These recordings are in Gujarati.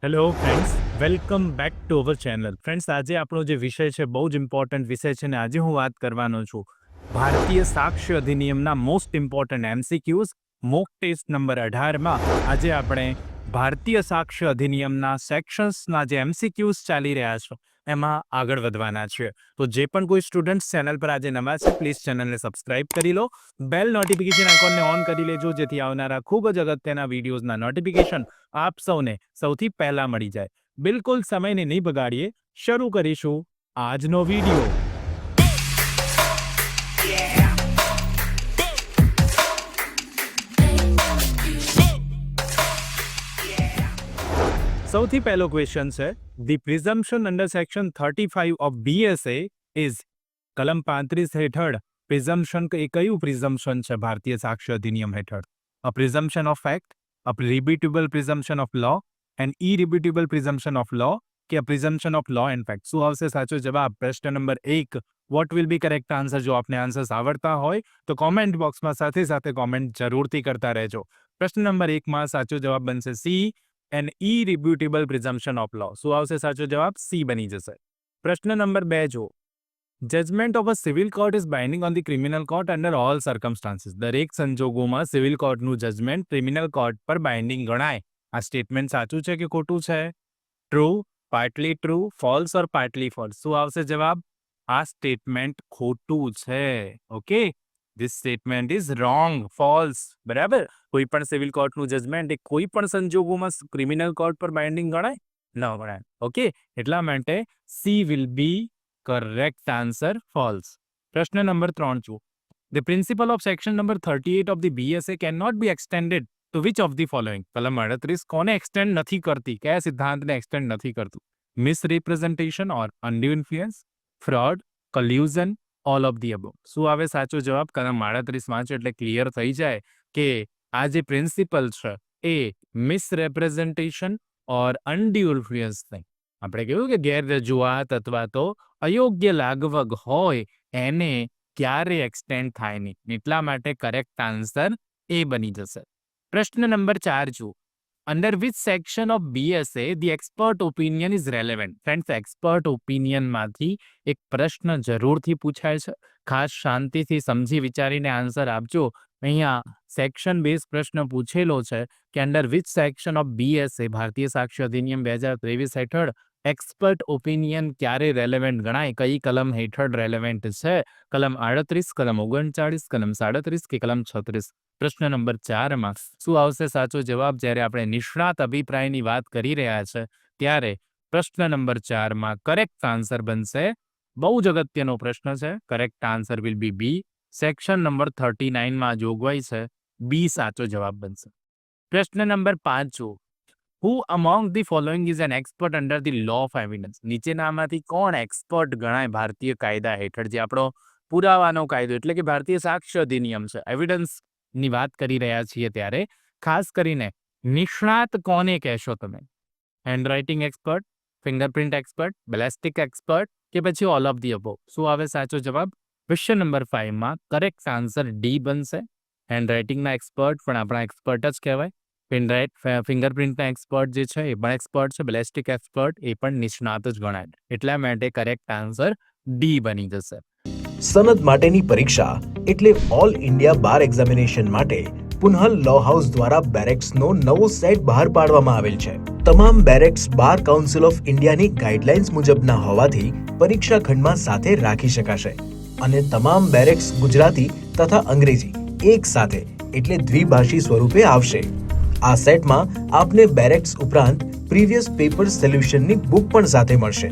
Hello friends, welcome back to our channel. Friends, આજે આપણો જે વિષય છે બહુ જ ઇમ્પોર્ટન્ટ વિષય છે ને આજે હું વાત કરવાનો છું ભારતીય સાક્ષ્ય અધિનિયમના most important MCQs mock test number 18માં. આજે આપણે ભારતીય સાક્ષ્ય અધિનિયમના સેક્શન્સના જે એમસીક્યુઝ ચાલી રહ્યા છે એમાં આગળ વધવાના છે. તો જે પણ કોઈ સ્ટુડન્ટ ચેનલ પર આજે નવા છે પ્લીઝ ચેનલને સબસ્ક્રાઇબ કરી લો, બેલ નોટિફિકેશન આઇકોનને ઓન કરી લેજો જેથી આવનારા ખૂબ જ અગત્યના વિડીયોઝના નોટિફિકેશન આપ સૌને સૌથી પહેલા મળી જાય. બિલકુલ સમયને નહીં બગાડીએ, શરૂ કરીશું આજનો વિડીયો. સૌથી પહેલો ક્વેશ્ચન છે, the પ્રિઝમ્પશન under section 35 of BSA is. કલમ 35 હેઠળ પ્રિઝમ્પશન એ કયું પ્રિઝમ્પશન છે ભારતીય સાક્ષ્ય અધિનિયમ હેઠળ? A presumption of fact, a rebuttable presumption of law, an irrebuttable presumption of law કે presumption of law and fact? શું આવશે સાચો જવાબ? પ્રશ્ન નંબર 1. What will be correct answer? જો આપને આન્સર્સ આવડતા હોય તો કોમેન્ટ બોક્સમાં સાથે કોમેન્ટ જરૂરથી કરતા રહેજો. પ્રશ્ન નંબર 1માં સાચો જવાબ બનશે સી, એન ઇરિબ્યુટેબલ પ્રિઝમ્પશન ઓફ લો. શું આવશે સાચો જવાબ? સી બની જશે. પ્રશ્ન નંબર 2 જો, judgment of a civil court is binding on the criminal court under all circumstances. દરેક સંજોગોમાં સિવિલ કોર્ટનું જજમેન્ટ ક્રિમિનલ કોર્ટ પર બાઇન્ડિંગ ગણાય. આ સ્ટેટમેન્ટ સાચું છે કે ખોટું છે? True, partly true, false or partly false? શું આવશે જવાબ? આ સ્ટેટમેન્ટ ખોટું છે. Okay, this statement is wrong, false. બરાબર? કોઈ પણ સિવિલ કોર્ટનું જજમેન્ટ એ કોઈ પણ સંજોગોમાં ક્રિમિનલ કોર્ટ પર બાઇન્ડિંગ ગણાય? ન ગણાય. ઓકે, એટલા માટે C will be correct answer, false. પ્રશ્ન નંબર 3 જુઓ. The principle of section number 38 of the BSA cannot be extended to which of the following? કલમ 38 કોને એક્સટેન્ડ નથી કરતી? કયા સિદ્ધાંતને એક્સટેન્ડ નથી કરતું? Misrepresentation or undue influence, fraud, collusion, all of the above? શું આવે સાચો જવાબ? કલમ 38 વાંચો એટલે ક્લિયર થઈ જાય કે આ જે પ્રિન્સિપલ છે એ મિસરિપ્રેઝન્ટેશન ઓર અનડ્યુ ઇન્ફ્લુઅન્સ નહીં. આપણે કહ્યું કે ગેરરજૂઆત અથવા તો અયોગ્ય લાગવગ હોય એને ક્યારે એક્સટેન્ડ થાય નહીં. એટલા માટે કરેક્ટ આન્સર એ બની જશે. પ્રશ્ન નંબર 4 જુઓ. Under which section of BSA the expert opinion is relevant? Friends, expert ઓપિનિયનમાંથી એક પ્રશ્ન જરૂરથી પૂછાય છે. ખાસ શાંતિથી સમજી વિચારીને આન્સર આપજો. અહીંયા સેક્શન બેઝ પ્રશ્ન પૂછેલો છે કે under which section of BSA ભારતીય સાક્ષ્ય અધિનિયમ 2023 હેઠળ એક્સપર્ટ ઓપિનિયન ક્યારે રેલેવન્ટ ગણાય? કઈ કલમ હેઠળ રેલેવન્ટ છે? કલમ 38, કલમ 39, કલમ 37 કે કલમ 36? પ્રશ્ન નંબર 4માં શું આવશે સાચો જવાબ? જ્યારે આપણે નિષ્ણાત અભિપ્રાયની વાત કરી રહ્યા છે ત્યારે પ્રશ્ન નંબર 4માં કરેક્ટ આન્સર બનશે. બહુ જ અગત્યનો પ્રશ્ન છે. Correct answer will be B. Section number 39માં જોગવાઈ છે બી સાચો જવાબ બનશે. પ્રશ્ન નંબર 5 જુઓ. Who among the following is an expert under the law of evidence? નીચેનામાંથી કોણ એક્સપર્ટ ગણાય ભારતીય કાયદા હેઠળ? જે આપણો પુરાવાનો કાયદો એટલે કે ભારતીય સાક્ષ્ય અધિનિયમ છે, એવિડન્સની વાત કરી રહ્યા છીએ ત્યારે ખાસ કરીને નિષ્ણાત કોને કહેશો તમે? Handwriting expert, fingerprint expert, ballistic expert કે પછી ઓલ ઓફ ધી અબોવ? શું આવે સાચો જવાબ? ક્વેશ્ચન નંબર 5માં કરેક્ટ આન્સર ડી બનશે. હેન્ડરાઇટિંગના એક્સપર્ટ પણ આપણા એક્સપર્ટ જ કહેવાય. ફિંગરપ્રિન્ટના એક્સપર્ટ જે છે એ પણ એક્સપર્ટ છે. બેલેસ્ટિક એક્સપર્ટ એ પણ નિષ્ણાત જ ગણાય. એટલા માટે કરેક્ટ આન્સર ડી બની જશે. સનદ માટેની પરીક્ષા એટલે ઓલ ઇન્ડિયા બાર એક્ઝામિનેશન માટે પુનઃ લો હાઉસ દ્વારા બેરેક્સનો નવો સેટ બહાર પાડવામાં આવેલ છે. તમામ બેરેક્સ બાર કાઉન્સિલ ઓફ ઇન્ડિયાની ગાઈડલાઇન્સ મુજબના હોવાથી પરીક્ષા ખંડમાં સાથે રાખી શકાશે અને તમામ બેરેક્સ ગુજરાતી તથા અંગ્રેજી એક સાથે એટલે દ્વિભાષી સ્વરૂપે આવશે. આ સેટમાં આપને બેરેક્સ ઉપરાંત પ્રીવિયસ પેપર સોલ્યુશનની બુક પણ સાથે મળશે.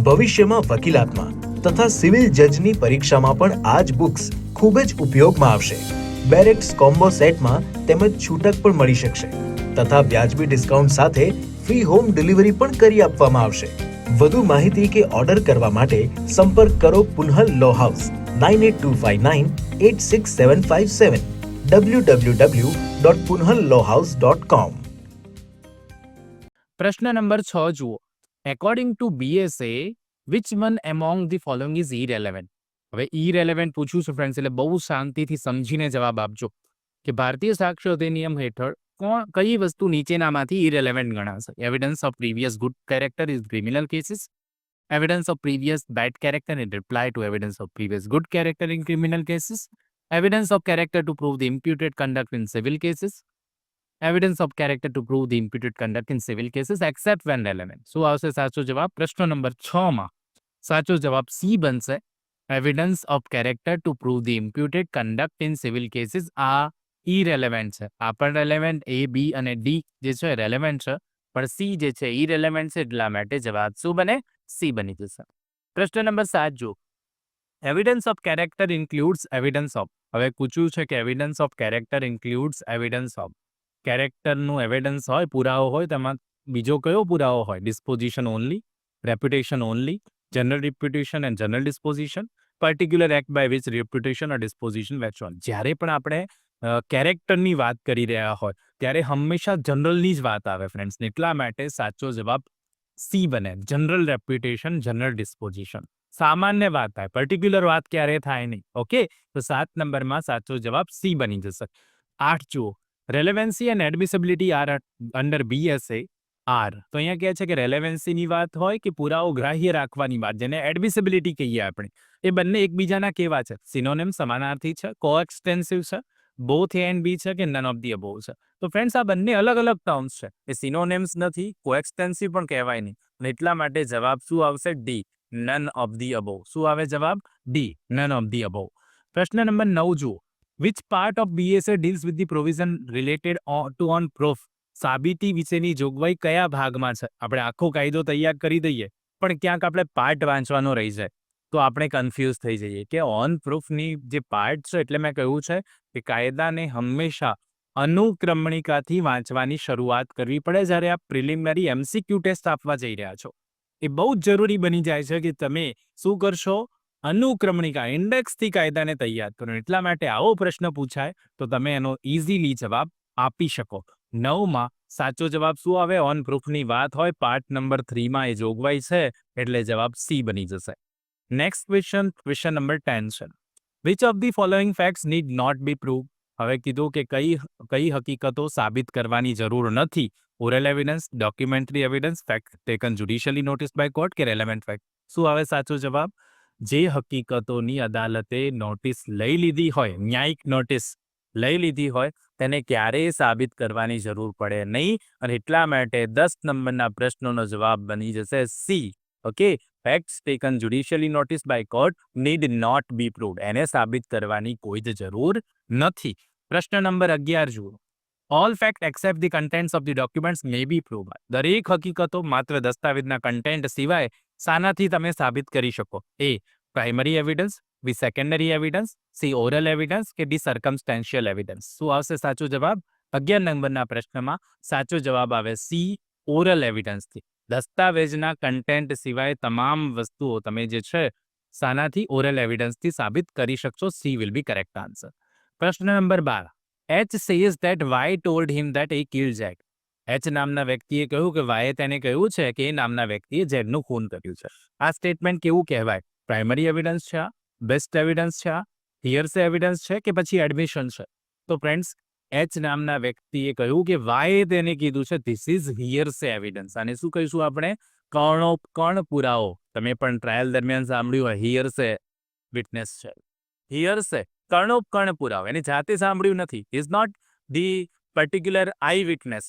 ભવિષ્યમાં વકીલાતમાં તથા સિવિલ જજની પરીક્ષામાં પણ આ જ બુક્સ ખૂબ જ ઉપયોગમાં આવશે. બેરેક્સ કોમ્બો સેટમાં તેમજ છૂટક પણ મળી શકશે તથા વ્યાજબી ડિસ્કાઉન્ટ સાથે ફ્રી હોમ ડિલિવરી પણ કરી આપવામાં આવશે. વધુ માહિતી કે ઓર્ડર કરવા માટે સંપર્ક કરો પુનઃ લો હાઉસ 9825986757 www.punhalawhouse.com. પ્રશ્ન નંબર 6 જુઓ. According to BSA which one among the following is irrelevant? હવે ઇરેલેવન્ટ પૂછ્યું છે ફ્રેન્ડ્સ, એટલે બહુ શાંતિથી સમજીને જવાબ આપજો કે ભારતીય સાક્ષ્ય અધિનિયમ હેઠળ કઈ વસ્તુ નીચેનામાંથી ઇરેલેવન્ટ ગણાશે? Evidence of previous good character is criminal cases, evidence of previous bad character in reply to evidence of previous good character in criminal cases, evidence of character to prove the imputed conduct in civil cases, evidence of character to prove the imputed conduct in civil cases except when relevant. શું આવશે સાચો જવાબ? પ્રશ્ન નંબર 6 માં સાચો જવાબ સી બનશે. evidence of character to prove the imputed conduct in civil cases આ irrelevant છે. આ પણ relevant, A, B અને D જે છે relevant છે, પણ C જે છે irrelevant છે, એટલા માટે જવાબ શું બને? C બની જશે. પ્રશ્ન નંબર 7 જો, evidence of character includes evidence of. હવે પૂછ્યું છે કે evidence of character includes evidence of. કેરેક્ટરનું એવિડન્સ હોય, પુરાવો હોય, તેમાં બીજો કયો પુરાવો હોય? Disposition only, reputation only, general reputation and general disposition, particular act by which reputation or disposition વેચ ઓન. જ્યારે પણ આપણે કેરેક્ટરની વાત કરી રહ્યા હોય ત્યારે હંમેશા જનરલની જ વાત આવે ફ્રેન્ડ્સ, એટલા માટે સાચો જવાબ સી બને. જનરલ રેપ્યુટેશન, જનરલ ડિસ્પોઝિશન, સામાન્ય વાત થાય, પર્ટિક્યુલર વાત ક્યારે થાય નહીં. ઓકે, તો 7 નંબરમાં સાચો જવાબ સી બની જશે. 8 જુઓ, relevancy and admissibility are under BSA are. તો અહીંયા કહે છે કે રેલેવન્સીની વાત હોય કે પુરાવો ગ્રાહ્ય રાખવાની વાત, જેને એડમિસિબિલિટી કહીએ આપણે, એ બંને એકબીજાના કેવા છે? સિનોનિમ, સમાનાર્થી છે, કોએક્સટેન્સિવ છે, બોથ A and B છે કે નન ઓફ ધી અબોવ છે? તો ફ્રેન્ડ્સ આ બંને અલગ અલગ ટર્મ્સ છે, એ સિનોનિમ્સ નથી, કોએક્સટેન્સિવ પણ કહેવાય નહીં, અને એટલા માટે જવાબ શું આવશે? D, none of the above. શું આવે જવાબ? D, none of the above. પ્રશ્ન નંબર 9 જુઓ, which part of BSA deals with the provision related to on proof. સાબિતી વિશેની જોગવાઈ કયા ભાગમાં છે? આપણે આખો કાયદો તૈયાર કરી દઈએ, પણ ક્યાંક આપણે પાર્ટ વાંચવાનો રહી જાય તો આપણે કન્ફ્યુઝ થઈ જઈએ કે ઓન પ્રૂફની જે પાર્ટ છે, એટલે મેં કહ્યું છે કે કાયદાને હંમેશા અનુક્રમણિકાથી વાંચવાની શરૂઆત કરવી પડે જ્યારે આપ પ્રિલિમિનરી MCQ ટેસ્ટ આપવા જઈ રહ્યા છો. એ બહુ જ જરૂરી બની જાય છે કે તમે શું કરશો? અનુક્રમણિકા, ઇન્ડેક્સથી કાયદાને તૈયાર કરો. એટલા માટે આવો પ્રશ્ન પૂછાય તો તમે એનો ઇઝીલી જવાબ આપી શકો. 9માં સાચો જવાબ શું આવે? ઓન પ્રૂફની વાત હોય, પાર્ટ નંબર 3માં એ જોગવાઈ છે, એટલે જવાબ સી બની જશે. નેક્સ્ટ ક્વેશ્ચન નંબર 10 છે. Which of the following facts need not be prove. હવે કીધું કે કઈ હકીકતો સાબિત કરવાની જરૂર નથી? Oral evidence, documentary evidence, fact taken judicially notice by court કે રેલેવન્ટ ફેક્ટ? શું આવે સાચો જવાબ? જે હકીકતોની અદાલતે નોટિસ લઈ લીધી હોય, ન્યાયિક નોટિસ લઈ લીધી હોય, તેને ક્યારેય સાબિત કરવાની જરૂર પડે નહીં, અને એટલા માટે 10 નંબરના પ્રશ્નોનો જવાબ બની જશે C. Okay, facts taken judicially notice by court need not be proved. એને સાબિત કરવાની કોઈ જ જરૂર નથી. પ્રશ્ન નંબર 11 જુઓ, all fact except the contents of the documents may be prove. દરેક હકીકતો માત્ર દસ્તાવેજના કન્ટેન્ટ સિવાય શાનાથી તમે સાબિત કરી શકો? A, primary evidence, B secondary evidence, C oral evidence કે ડી સર્કમસ્ટેન્શિયલ એવિડન્સ? શું આવશે સાચો જવાબ? 11 નંબરના પ્રશ્નમાં સાચો જવાબ આવે સી, ઓરલ એવિડન્સથી. દસ્તાવેજના કન્ટેન્ટ સિવાય તમામ વસ્તુઓ તમે જે છે શાનાથી? ઓરલ એવિડન્સથી સાબિત કરી શકશો. C will be correct answer. પ્રશ્ન number 12, H says that Y told him that A killed Jack. H નામના વ્યક્તિએ કહ્યું કે વાયે તેને કહ્યું છે કે એ નામના વ્યક્તિએ જેડનું ખૂન કર્યું છે. આ સ્ટેટમેન્ટ કેવું કહેવાય? પ્રાઇમરી એવિડન્સ છે, બેસ્ટ એવિડન્સ છે, હિયરસે એવિડન્સ છે કે પછી એડમિશન છે? તો ફ્રેન્ડ્સ, એચ નામના વ્યક્તિએ કહ્યું કે વાયે તેને કીધું છે, ધીસ ઇઝ હિયરસે એવિડન્સ. અને શું કહીશું આપણે? કર્ણોપકર્ણ પુરાવો. તમે પણ ટ્રાયલ દરમિયાન સાંભળ્યું હોય, હિયરસે વિટનેસ છે, હિયરસે કર્ણોપકર્ણ પુરાવો. એની જાતે સાંભળ્યું નથી, is not the particular eye witness,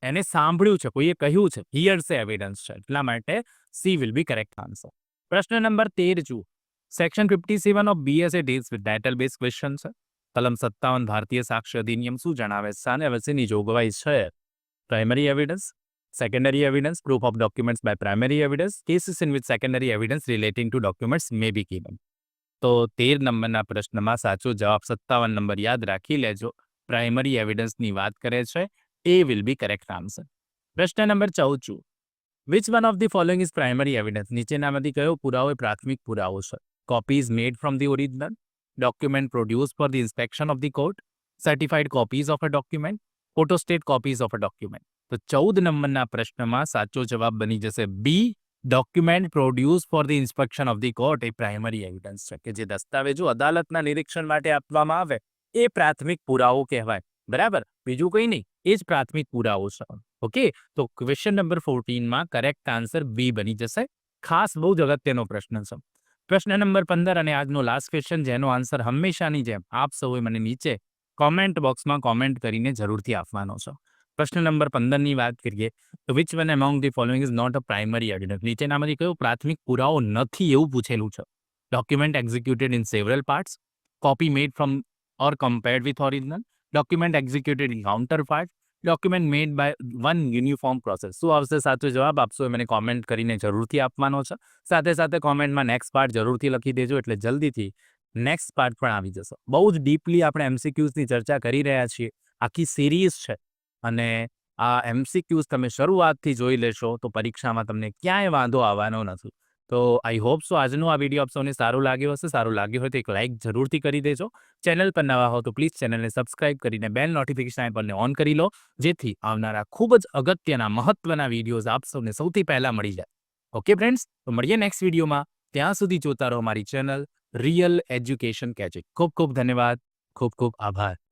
એને સાંભળ્યું છે, કોઈએ કહ્યું છે, હિયરસે એવિડન્સ છે. એટલા માટે C will be correct answer. પ્રશ્ન નંબર 13 જુઓ, section 57 of BSA deals with title base question છે. કલમ 57 ભારતીય સાક્ષ્ય અધિનિયમ શું જણાવે? શાને વચ્ચેની જોગવાઈ છે? Primary evidence, secondary evidence, proof of documents by primary evidence, cases in which secondary evidence relating to documents may be given. તો 13 નંબરના પ્રશ્નમાં સાચો જવાબ 57 નંબર યાદ રાખી લેજો. પ્રાઇમરી એવિડન્સની વાત કરે છે, A will be correct answer. પ્રશ્ન નંબર 14 જુઓ, which one of the following is primary evidence. નીચેનામાંથી કયો પુરાવો એ પ્રાથમિક પુરાવો છે? Copies made from the original, document produce for the inspection of the court, certified copies of a document, photostat copies of a document? તો 14 નંબરના પ્રશ્નમાં સાચો જવાબ બની જશે B, document produce for the inspection of the court. એ પ્રાઇમરી એવિડન્સ છે કે જે દસ્તાવેજો અદાલતના નિરીક્ષણ માટે આપવામાં આવે એ પ્રાથમિક પુરાવો કહેવાય. બરાબર, બીજું કંઈ નહીં, એ જ પ્રાથમિક પુરાવો છે. ઓકે, તો ક્વેશ્ચન નંબર 14 માં કરેક્ટ આન્સર બી બની જશે. ખાસ બહુ જ અગત્યનો પ્રશ્ન છે. પ્રશ્ન નંબર 15 અને આજનો લાસ્ટ ક્વેશ્ચન, જેનો આન્સર હંમેશાની જેમ આપ સૌએ મને નીચે કોમેન્ટ બોક્સમાં કોમેન્ટ કરીને જરૂરથી આપવાનો છે. પ્રશ્ન નંબર 15 ની વાત કરીએ તો which one among the following is not a primary evidence? નીચેનામાંથી કયો પ્રાથમિક પુરાવો નથી એવું પૂછેલું છે. Document executed in several parts, copy made from or compared with original, document executed in counterpart, document made by one uniform process. શું આવશે સાચો જવાબ? આપશો એ મને કોમેન્ટ કરીને જરૂરથી આપવાનો છે. સાથે સાથે કોમેન્ટમાં નેક્સ્ટ પાર્ટ જરૂરથી લખી દેજો, એટલે જલ્દીથી નેક્સ્ટ પાર્ટ પણ આવી જશે. બહુ જ ડીપલી આપણે એમસીક્યુઝની ચર્ચા કરી રહ્યા છીએ. આખી સિરીઝ છે અને આ એમસીક્યુઝ તમે શરૂઆતથી જોઈ લેશો તો પરીક્ષામાં તમને ક્યાંય વાંધો આવવાનો નથી. તો આઈ હોપ સો આજનો આ વિડીયો આપ સૌને સારો લાગ્યો હશે. સારું લાગ્યું હોય તો એક લાઇક જરૂરથી કરી દેજો. ચેનલ પર નવા હો તો પ્લીઝ ચેનલને સબસ્ક્રાઇબ કરીને બેલ નોટિફિકેશન આઇકોનને ઓન કરી લો, જેથી આવનારા ખૂબ જ અગત્યના મહત્વના વિડીયોઝ આપ સૌને સૌથી પહેલા મળી જાય. ઓકે ફ્રેન્ડ્સ, તો મળીએ નેક્સ્ટ વિડીયોમાં. ત્યાં સુધી જોતા રહો મારી ચેનલ રિયલ એજ્યુકેશન કેચિંગ. ખૂબ ખૂબ ધન્યવાદ, ખૂબ ખૂબ આભાર.